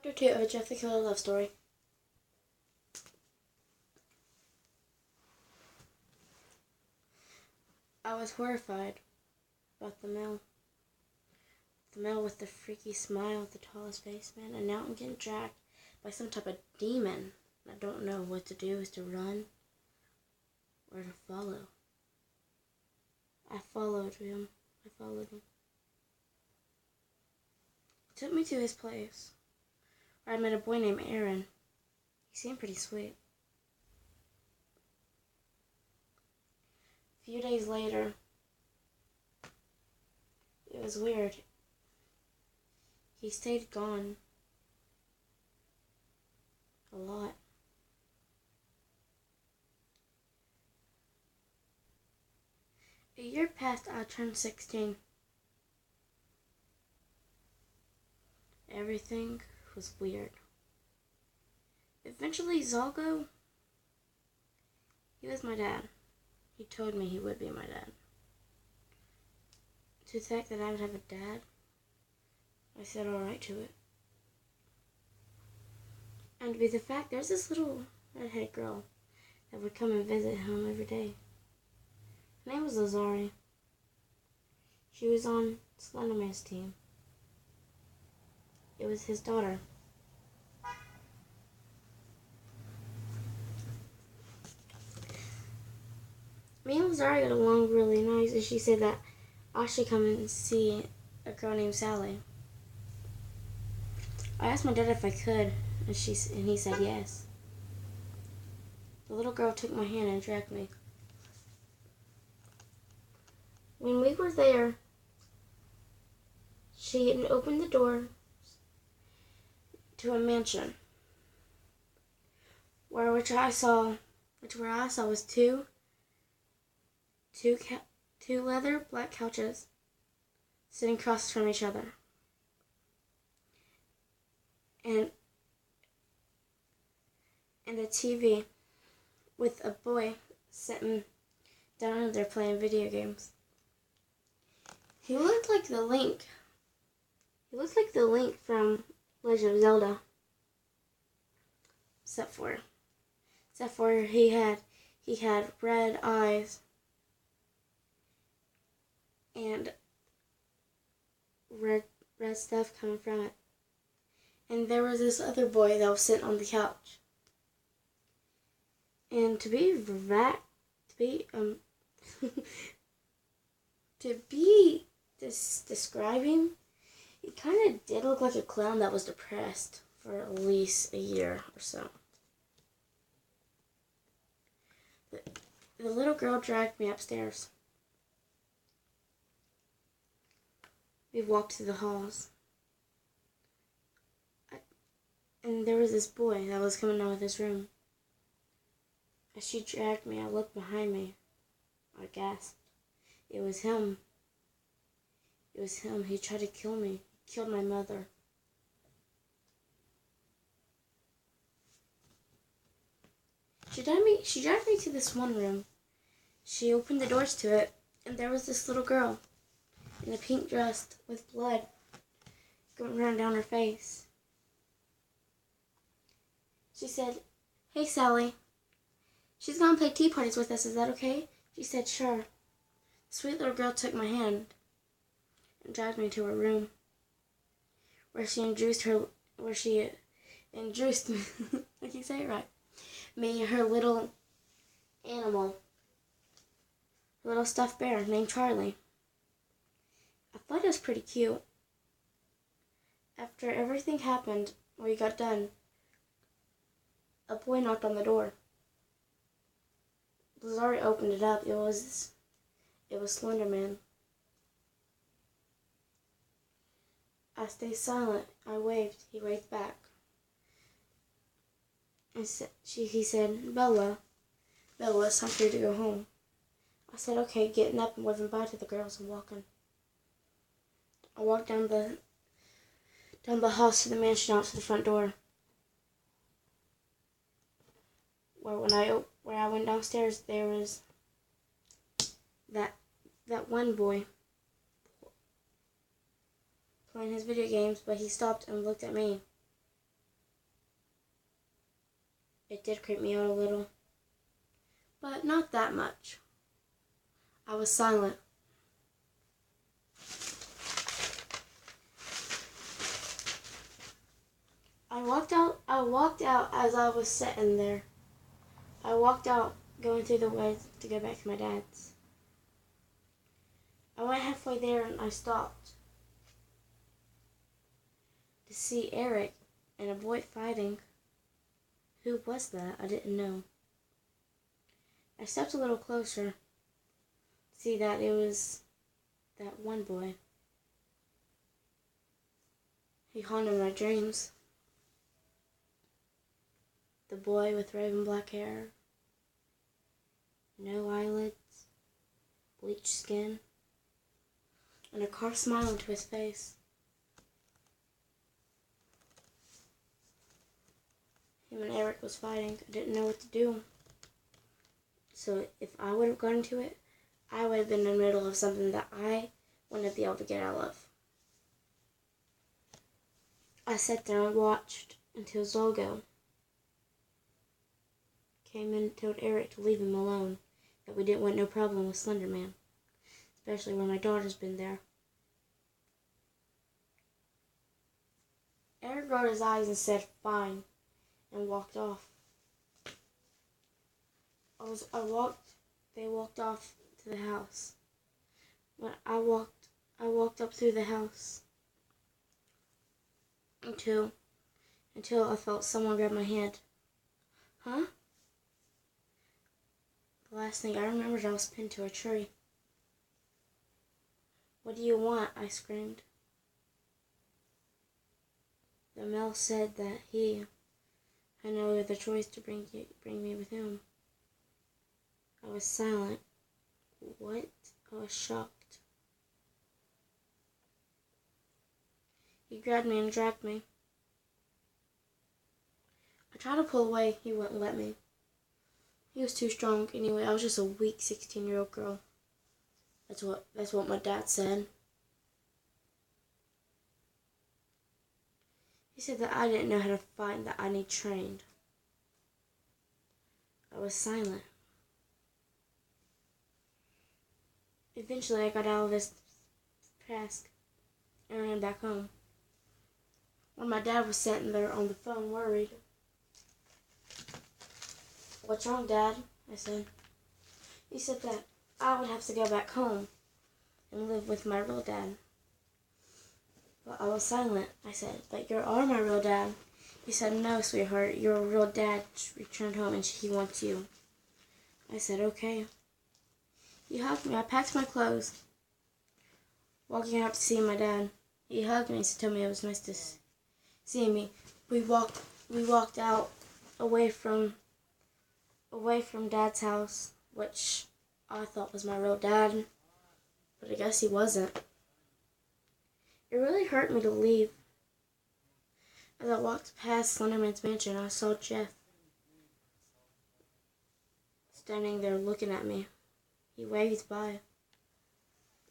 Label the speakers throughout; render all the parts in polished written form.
Speaker 1: Chapter 2 of a Jeff the Killer love story. I was horrified about the male. The male with the freaky smile, the tallest face, man. And now I'm getting dragged by some type of demon. I don't know what to do, is to run or to follow. I followed him. He took me to his place, where I met a boy named Aaron. He seemed pretty sweet. A few days later, it was weird. He stayed gone a lot. A year passed, I turned 16. Everything was weird. Eventually, Zalgo, he was my dad. He told me he would be my dad. To the fact that I would have a dad, I said alright to it. And to be the fact, there's this little redhead girl that would come and visit him every day. Her name was Lazari. She was on Slenderman's team. It was his daughter. Me and Lazari got along really nice, and she said that I should come and see a girl named Sally. I asked my dad if I could, and he said yes. The little girl took my hand and dragged me. When we were there, she had opened the door to a mansion, where I saw was two leather black couches sitting across from each other, and a TV with a boy sitting down there playing video games. He looked like the Link. He looked like the Link from Legend of Zelda. Except for he had red eyes and red stuff coming from it. And there was this other boy that was sitting on the couch. And to be describing, he kind of did look like a clown that was depressed for at least a year or so. The little girl dragged me upstairs. We walked through the halls. And there was this boy that was coming out of his room. As she dragged me, I looked behind me. I gasped. It was him. He tried to kill me. He killed my mother. She dragged me to this one room. She opened the doors to it, and there was this little girl in a pink dress with blood going running down her face. She said, "Hey, Sally. She's going to play tea parties with us. Is that okay?" She said, "Sure." The sweet little girl took my hand and dragged me to her room, where she induced me, I can say it right, me, her little animal, a little stuffed bear named Charlie. I thought it was pretty cute. After everything happened, we got done, a boy knocked on the door. Lazari opened it up. It was Slenderman. I stayed silent. I waved. He waved back. And he said, Bella, it's time for you to go home." I said, "Okay," getting up and waving bye to the girls and walking. I walked down the halls to the mansion, out to the front door. Where I went downstairs, there was that one boy playing his video games, but he stopped and looked at me. It did creep me out a little, but not that much. I was silent. I walked out as I was sitting there. I walked out, going through the woods to go back to my dad's. I went halfway there and I stopped to see Eric and a boy fighting. Who was that? I didn't know. I stepped a little closer to see that it was that one boy. He haunted my dreams. The boy with raven black hair, no eyelids, bleached skin, and a car smile into his face. Him and Eric was fighting. I didn't know what to do. So if I would have gone into it, I would have been in the middle of something that I wouldn't be able to get out of. I sat there and watched until Zolgo came in and told Eric to leave him alone, that we didn't want no problem with Slender Man, especially when my daughter's been there. Eric rolled his eyes and said, "Fine," and walked off. They walked off to the house. When I walked up through the house until I felt someone grab my hand. Huh? The last thing I remembered, I was pinned to a tree. "What do you want?" I screamed. The male said that he had no other choice to bring me with him. I was silent. What? I was shocked. He grabbed me and dragged me. I tried to pull away. He wouldn't let me. He was too strong. Anyway, I was just a weak 16-year-old girl. That's what my dad said. He said that I didn't know how to fight and that I need trained. I was silent. Eventually, I got out of his task and ran back home. When my dad was sitting there on the phone, worried. "What's wrong, Dad?" I said. He said that I would have to go back home and live with my real dad. But I was silent. I said, "But you are my real dad." He said, "No, sweetheart, your real dad returned home and he wants you." I said, "Okay." He hugged me. I packed my clothes. Walking out to see my dad. He hugged me and told me it was nice to see me. We walked out away from Dad's house, which I thought was my real dad, but I guess he wasn't. It really hurt me to leave. As I walked past Slenderman's mansion, I saw Jeff standing there looking at me. He waved by.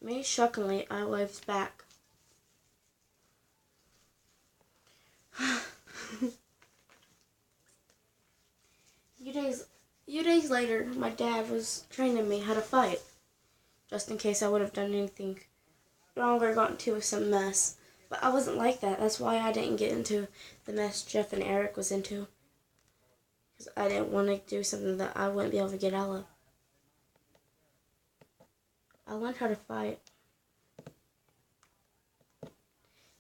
Speaker 1: Me, shockingly, I waved back. Few days later, my dad was training me how to fight, just in case I would have done anything wrong or got into some mess. But I wasn't like that. That's why I didn't get into the mess Jeff and Eric was into. Because I didn't want to do something that I wouldn't be able to get out of. I learned how to fight.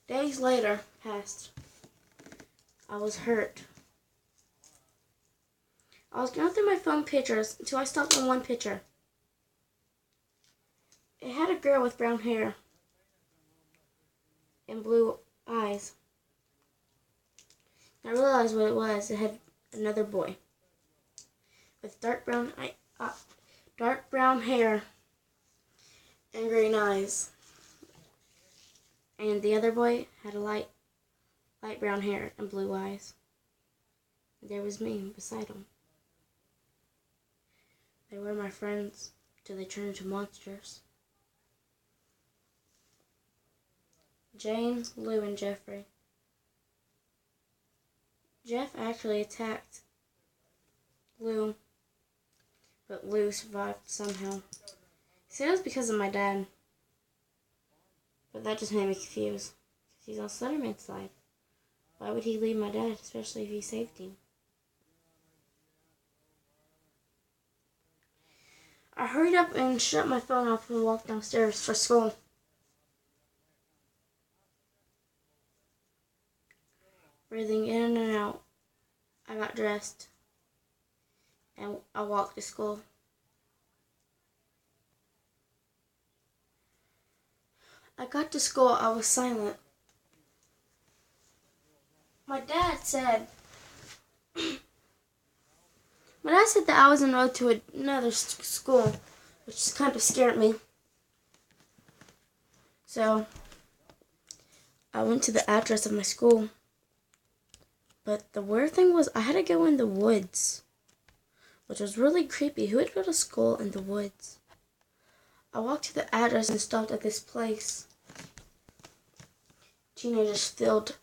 Speaker 1: Days later passed. I was hurt. I was going through my phone pictures until I stopped on one picture. It had a girl with brown hair and blue eyes. I realized what it was. It had another boy with dark brown hair and green eyes. And the other boy had a light brown hair and blue eyes. There was me beside him. They were my friends till they turned into monsters. James, Lou, and Jeffrey. Jeff actually attacked Lou, but Lou survived somehow. He said it was because of my dad, but that just made me confused. He's on Slenderman's side. Why would he leave my dad, especially if he saved him? I hurried up and shut my phone off and walked downstairs for school. Breathing in and out, I got dressed and I walked to school. I got to school, I was silent. My dad said that I was enrolled to another school, which kind of scared me. So I went to the address of my school. But the weird thing was I had to go in the woods, which was really creepy. Who would go to school in the woods? I walked to the address and stopped at this place. Teenagers filled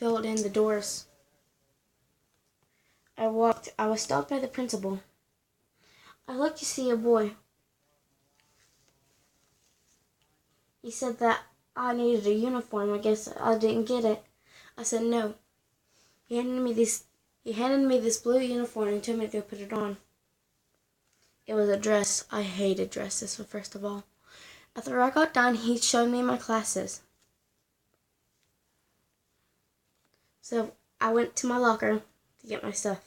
Speaker 1: in the doors. I was stopped by the principal. I looked to see a boy. He said that I needed a uniform. I guess I didn't get it. I said no. He handed me this blue uniform and told me to go put it on. It was a dress. I hated dresses, first of all. After I got done, he showed me my classes. So I went to my locker to get my stuff.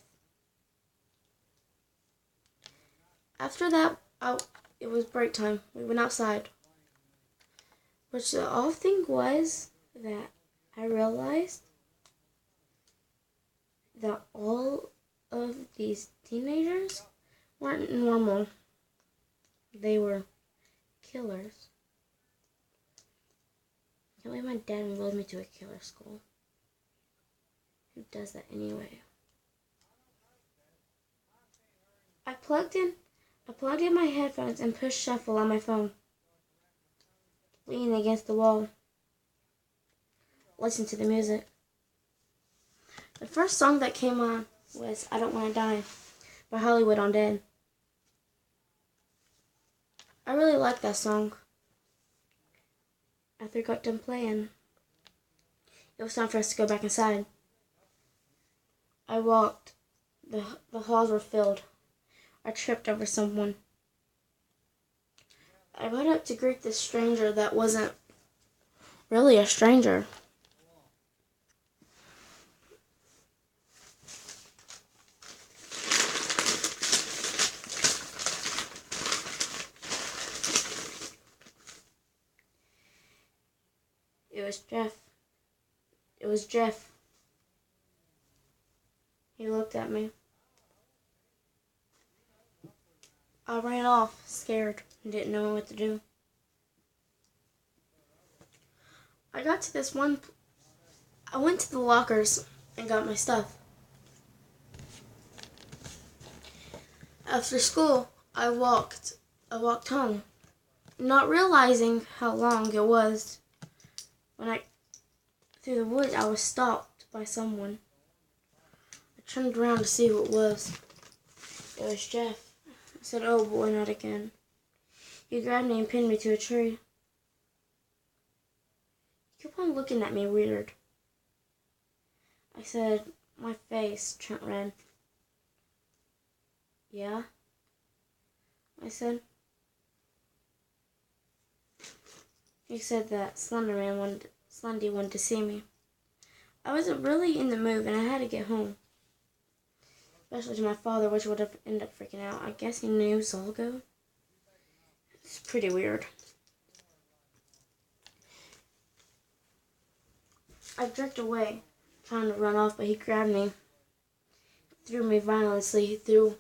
Speaker 1: After that, it was break time. We went outside. Which the odd thing was that I realized that all of these teenagers weren't normal. They were killers. I can't believe my dad enrolled me to a killer school. Who does that anyway? I plugged in my headphones and pushed shuffle on my phone. Leaning against the wall. Listen to the music. The first song that came on was I Don't Want to Die by Hollywood Undead. I really liked that song. After it got done playing, it was time for us to go back inside. I walked. The halls were filled. I tripped over someone. I went up to greet this stranger that wasn't really a stranger. It was Jeff. He looked at me. I ran off, scared, and didn't know what to do. I went to the lockers and got my stuff. After school, I walked home, not realizing how long it was. Through the woods, I was stopped by someone. I turned around to see who it was. It was Jeff. I said, "Oh boy, not again." He grabbed me and pinned me to a tree. He kept on looking at me weird. I said, my face turned red. "Yeah?" I said. He said that Slendy wanted to see me. I wasn't really in the mood and I had to get home. Especially to my father, which would have ended up freaking out. I guess he knew Zolgo. It's pretty weird. I jerked away, trying to run off, but he grabbed me, threw me violently through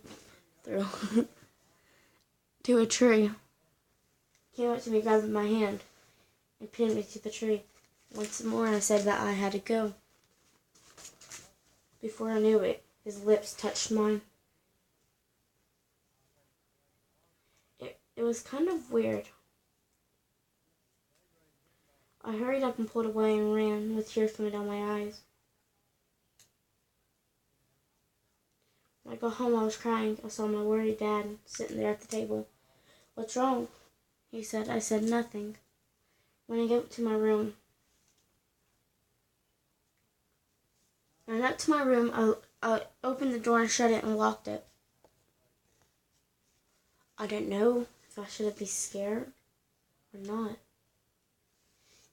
Speaker 1: to a tree. He came up to me, grabbed my hand, and pinned me to the tree. Once more, I said that I had to go. Before I knew it, his lips touched mine. It was kind of weird. I hurried up and pulled away and ran with tears coming down my eyes. I got home, I was crying. I saw my worried dad sitting there at the table. "What's wrong?" he said. I said, "Nothing." When I got to my room, I opened the door and shut it and locked it. I didn't know if I should be scared or not.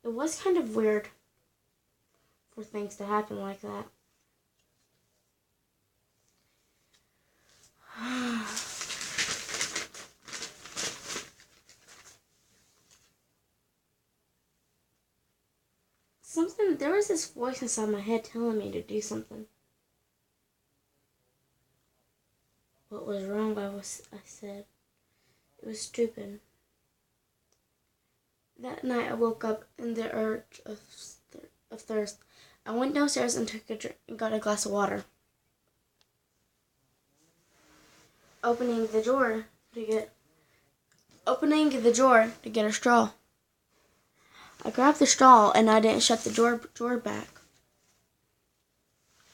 Speaker 1: It was kind of weird for things to happen like that. There was this voice inside my head telling me to do something. What was wrong, I said. It was stupid. That night I woke up in the urge of thirst. I went downstairs and took a drink and got a glass of water. Opening the drawer to get a straw. I grabbed the straw and I didn't shut the drawer back.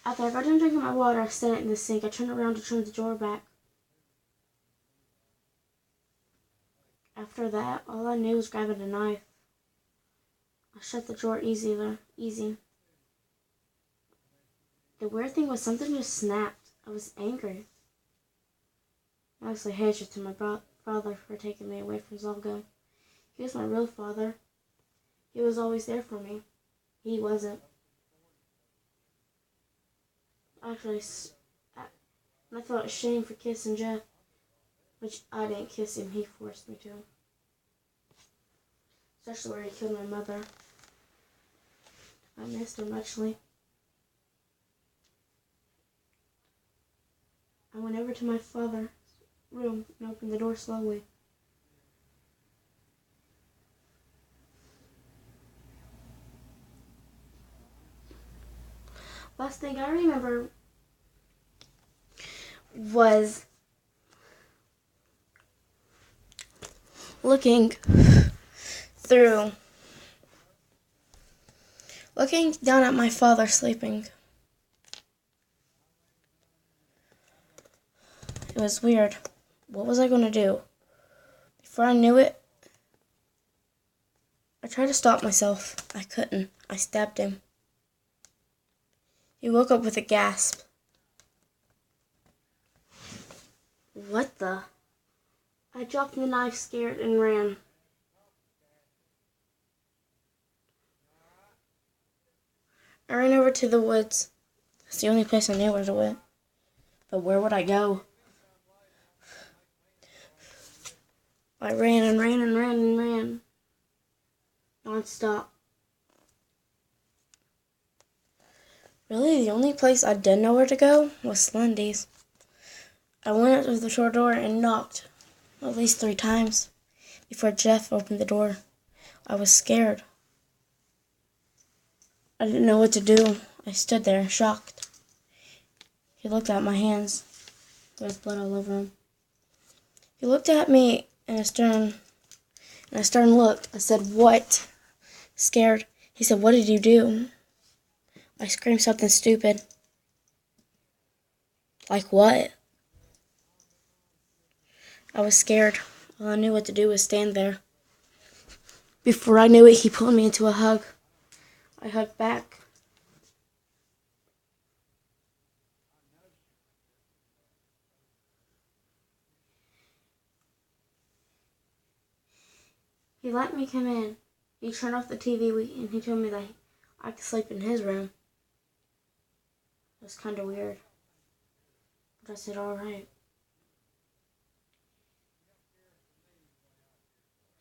Speaker 1: After I got done drinking my water, I set it in the sink. I turned around to turn the drawer back. After that, all I knew was grabbing a knife. I shut the drawer easy. The weird thing was something just snapped. I was angry. Mostly hatred to my father for taking me away from Zolgo. He was my real father. He was always there for me. He wasn't. Actually, I felt ashamed for kissing Jeff, which I didn't kiss him. He forced me to. Especially where he killed my mother. I missed him muchly. I went over to my father's room and opened the door slowly. Last thing I remember was looking down at my father sleeping. It was weird. What was I going to do? Before I knew it, I tried to stop myself. I couldn't. I stabbed him. He woke up with a gasp. What the? I dropped the knife, scared, and ran. I ran over to the woods. It's the only place I knew where to go. But where would I go? I ran and ran and ran and ran. Non-stop. Really, the only place I didn't know where to go was Slendy's. I went up to the short door and knocked at least 3 times before Jeff opened the door. I was scared. I didn't know what to do. I stood there, shocked. He looked at my hands. There was blood all over them. He looked at me in a stern look. I said, "What?" Scared. He said, "What did you do?" I screamed something stupid. Like what? I was scared. All I knew what to do was stand there. Before I knew it, he pulled me into a hug. I hugged back. He let me come in. He turned off the TV and he told me that I could sleep in his room. It was kind of weird. But I said, all right.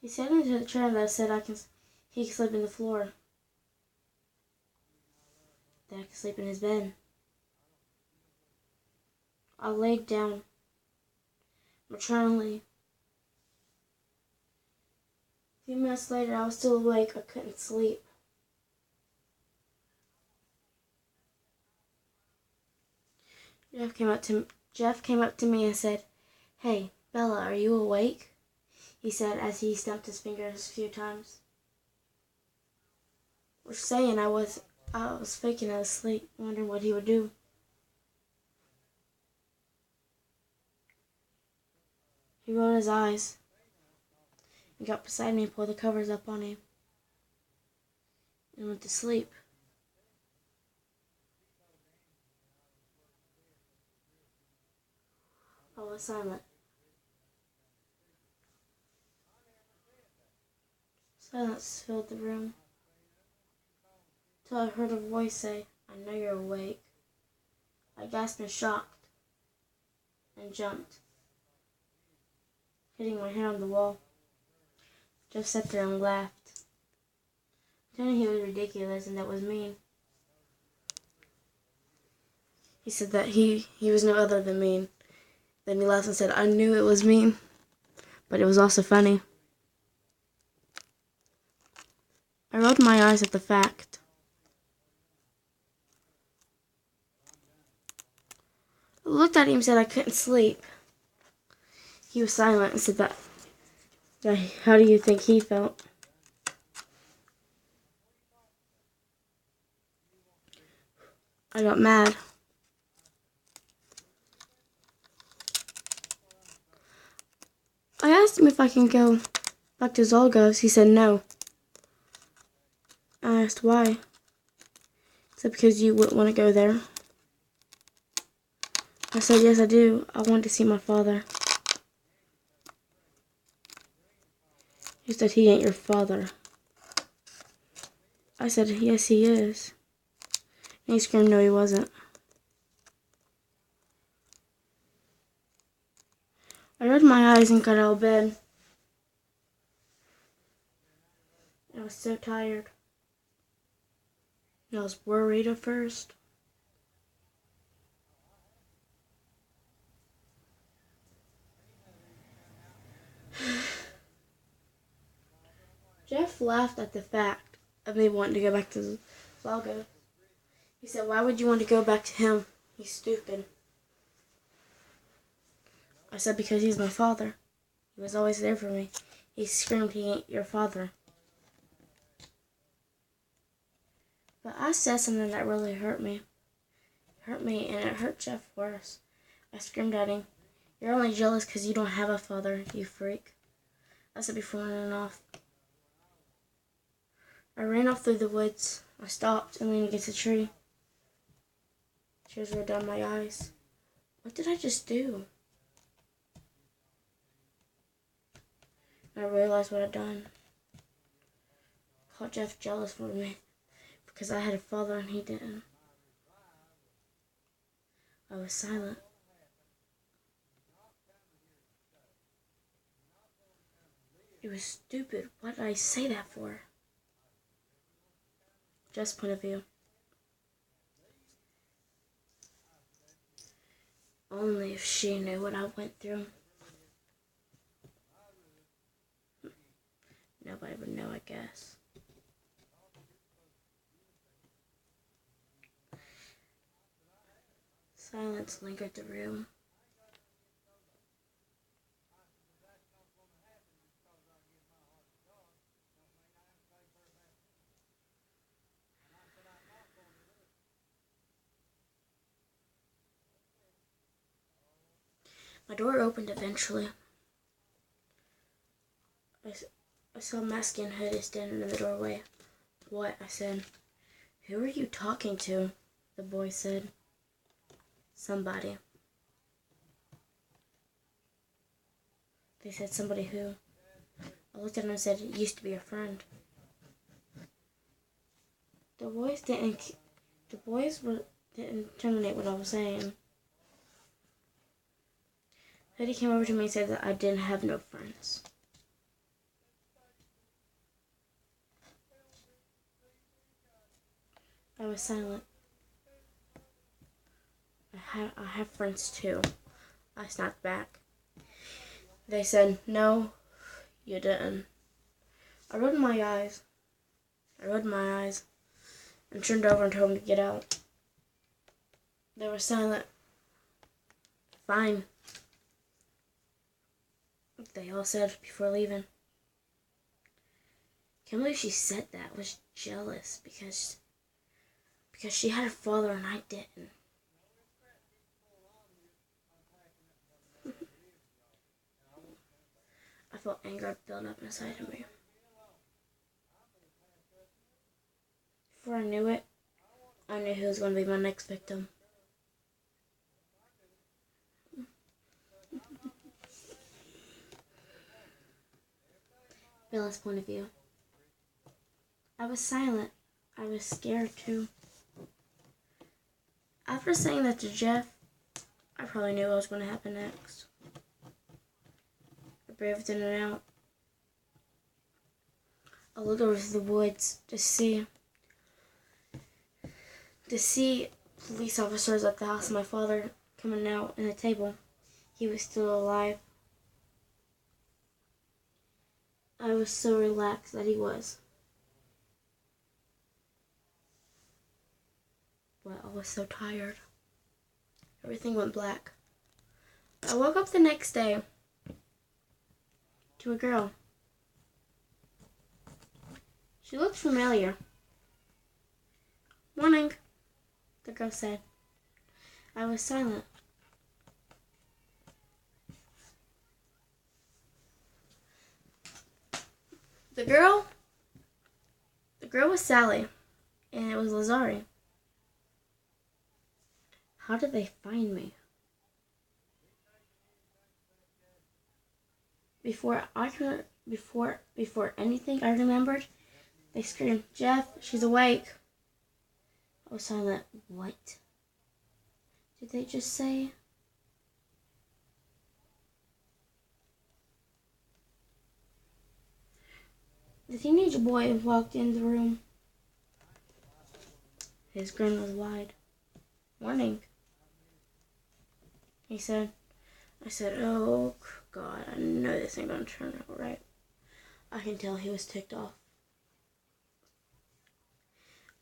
Speaker 1: He sat into the chair that said he could sleep in the floor. That I could sleep in his bed. I laid down maternally. A few minutes later, I was still awake. I couldn't sleep. Jeff came up to me and said, "Hey, Bella, are you awake?" He said as he snapped his fingers a few times. Which saying I was faking I was asleep, wondering what he would do. He rolled his eyes. He got beside me and pulled the covers up on him. And went to sleep. I was silent. Silence filled the room. Till I heard a voice say, "I know you're awake." I gasped in shock and jumped, hitting my head on the wall. Jeff sat there and laughed. I told him he was ridiculous and that was mean. He said that he was no other than mean. Then he laughed and said, "I knew it was mean, but it was also funny." I rolled my eyes at the fact. I looked at him and said I couldn't sleep. He was silent and said that, how do you think he felt? I got mad. I asked him if I can go back to Zolgos. He said no. I asked why. He said because you wouldn't want to go there. I said yes I do. I want to see my father. He said he ain't your father. I said yes he is. And he screamed no he wasn't. I rubbed my eyes and got out of bed. I was so tired. I was worried at first. Jeff laughed at the fact of me wanting to go back to Zolgos. He said, "Why would you want to go back to him? He's stupid." I said, "Because he's my father. He was always there for me." He screamed, "He ain't your father." But I said something that really hurt me. It hurt me and it hurt Jeff worse. I screamed at him, "You're only jealous because you don't have a father, you freak." I said before running off. I ran off through the woods. I stopped and leaned against a tree. Tears rolled down my eyes. What did I just do? I realized what I'd done. I caught Jeff jealous for me because I had a father and he didn't. I was silent. It was stupid. What did I say that for? Jeff's point of view. Only if she knew what I went through. Nobody would know, I guess. Silence lingered the room. My door opened eventually. I saw Mask and Hoodie standing in the doorway. "What?" I said. "Who are you talking to?" the boy said. "Somebody." They said, "Somebody who?" I looked at him and said, "It used to be a friend." The boys didn't terminate what I was saying. Hoodie came over to me and said that I didn't have no friends. I was silent. I have friends too. I snapped back. They said, "No, you didn't." I rubbed my eyes and turned over and told them to get out. They were silent. "Fine," they all said before leaving. Can't believe she said that. I was jealous because she had a father and I didn't. felt anger build up inside of me. Before I knew it, I knew who was going to be my next victim. Bella's point of view. I was silent. I was scared too. After saying that to Jeff, I probably knew what was going to happen next. I breathed in and out. I looked over to the woods to see police officers at the house of my father coming out in the table. He was still alive. I was so relaxed that he was. But I was so tired. Everything went black. I woke up the next day to a girl. She looked familiar. "Morning," the girl said. I was silent. The girl was Sally, and it was Lazari. How did they find me? Before anything I remembered, they screamed, "Jeff, she's awake." I was silent. What did they just say? The teenage boy walked in the room. His grin was wide. "Morning," he said. I said, "Oh, God, I know this ain't gonna turn out right." I can tell he was ticked off.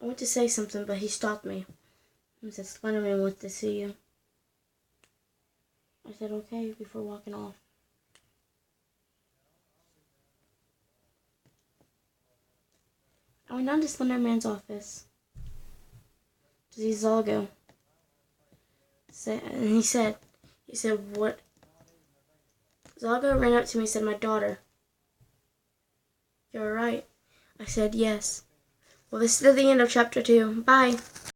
Speaker 1: I went to say something, but he stopped me. He said, "Slenderman wants to see you." I said, "Okay," before walking off. I went down to Slenderman's office to see Zalgo. And he said, "What?" Zalgo ran up to me and said, "My daughter." "You're right." I said, "Yes." Well, this is the end of chapter 2. Bye.